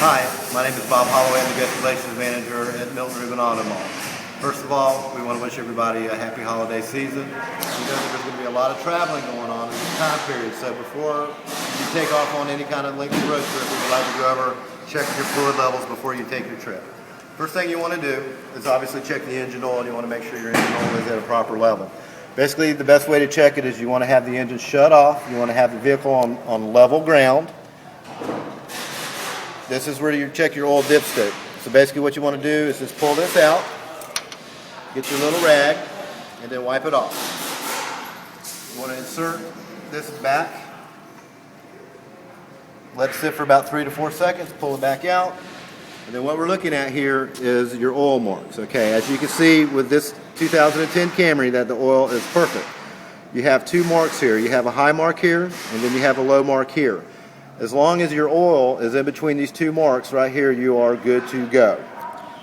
Hi, my name is Bob Holloway. I'm the Guest Relations Manager at Milton Ruben Auto Mall. First of all, we want to wish everybody a happy holiday season. We know that there's going to be a lot of traveling going on in this time period, so before you take off on any kind of lengthy road trip, we would like to go over, check your fluid levels before you take your trip. First thing you want to do is obviously check the engine oil. You want to make sure your engine oil is at a proper level. Basically, the best way to check it is you want to have the engine shut off. You want to have the vehicle on level ground. This is where you check your oil dipstick. So basically what you want to do is just pull this out, get your little rag, and then wipe it off. You want to insert this back, let it sit for about 3 to 4 seconds, pull it back out, and then what we're looking at here is your oil marks. Okay, as you can see with this 2010 Camry that the oil is perfect. You have two marks here. You have a high mark here, and then you have a low mark here. As long as your oil is in between these two marks right here, you are good to go.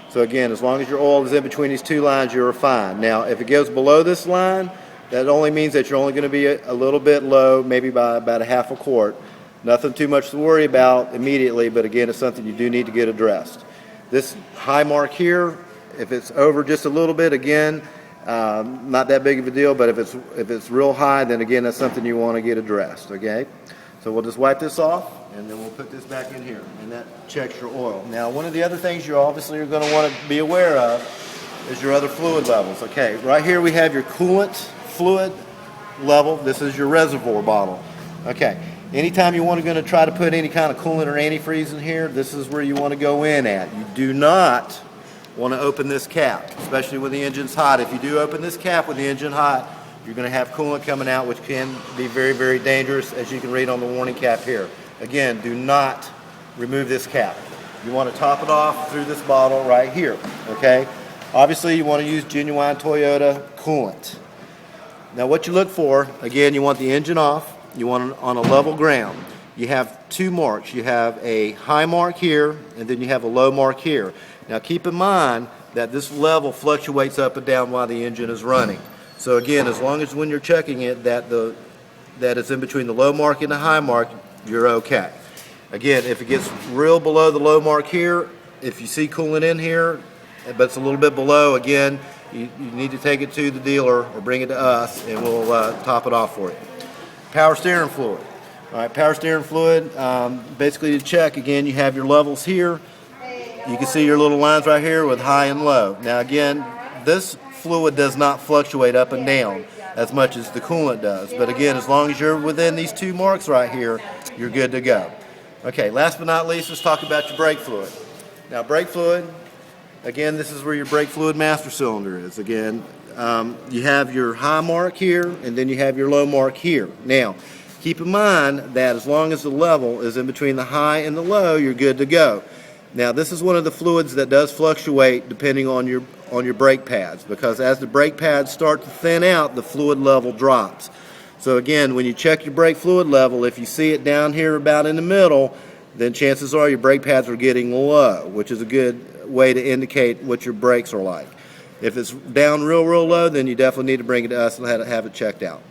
So again, as long as your oil is in between these two lines, you're fine. Now, if it goes below this line, that only means that you're only going to be a little bit low, maybe by about a half a quart. Nothing too much to worry about immediately, but again, it's something you do need to get addressed. This high mark here, if it's over just a little bit, again, not that big of a deal, but if it's real high, then again, that's something you want to get addressed, okay? So we'll just wipe this off, and then we'll put this back in here, and that checks your oil. Now, one of the other things you obviously are going to want to be aware of is your other fluid levels. Okay, right here we have your coolant fluid level. This is your reservoir bottle. Okay, anytime you want to try to put any kind of coolant or antifreeze in here, this is where you want to go in at. You do not want to open this cap, especially when the engine's hot. If you do open this cap with the engine hot, you're going to have coolant coming out, which can be very, very dangerous, as you can read on the warning cap here. Again, do not remove this cap. You want to top it off through this bottle right here, okay? Obviously, you want to use genuine Toyota coolant. Now, what you look for, again, you want the engine off. You want it on a level ground. You have two marks. You have a high mark here, and then you have a low mark here. Now, keep in mind that this level fluctuates up and down while the engine is running. So again, as long as when you're checking it that it's in between the low mark and the high mark, you're okay. Again, if it gets real below the low mark here, if you see coolant in here, but it's a little bit below, again, you need to take it to the dealer or bring it to us, and we'll top it off for you. Power steering fluid. All right, power steering fluid, basically to check, again, you have your levels here. You can see your little lines right here with high and low. Now again, this fluid does not fluctuate up and down as much as the coolant does. But again, as long as you're within these two marks right here, you're good to go. Okay, last but not least, let's talk about your brake fluid. Now, brake fluid, again, this is where your brake fluid master cylinder is. Again, you have your high mark here, and then you have your low mark here. Now, keep in mind that as long as the level is in between the high and the low, you're good to go. Now, this is one of the fluids that does fluctuate depending on your brake pads, because as the brake pads start to thin out, the fluid level drops. So again, when you check your brake fluid level, if you see it down here about in the middle, then chances are your brake pads are getting low, which is a good way to indicate what your brakes are like. If it's down real low, then you definitely need to bring it to us and have it checked out.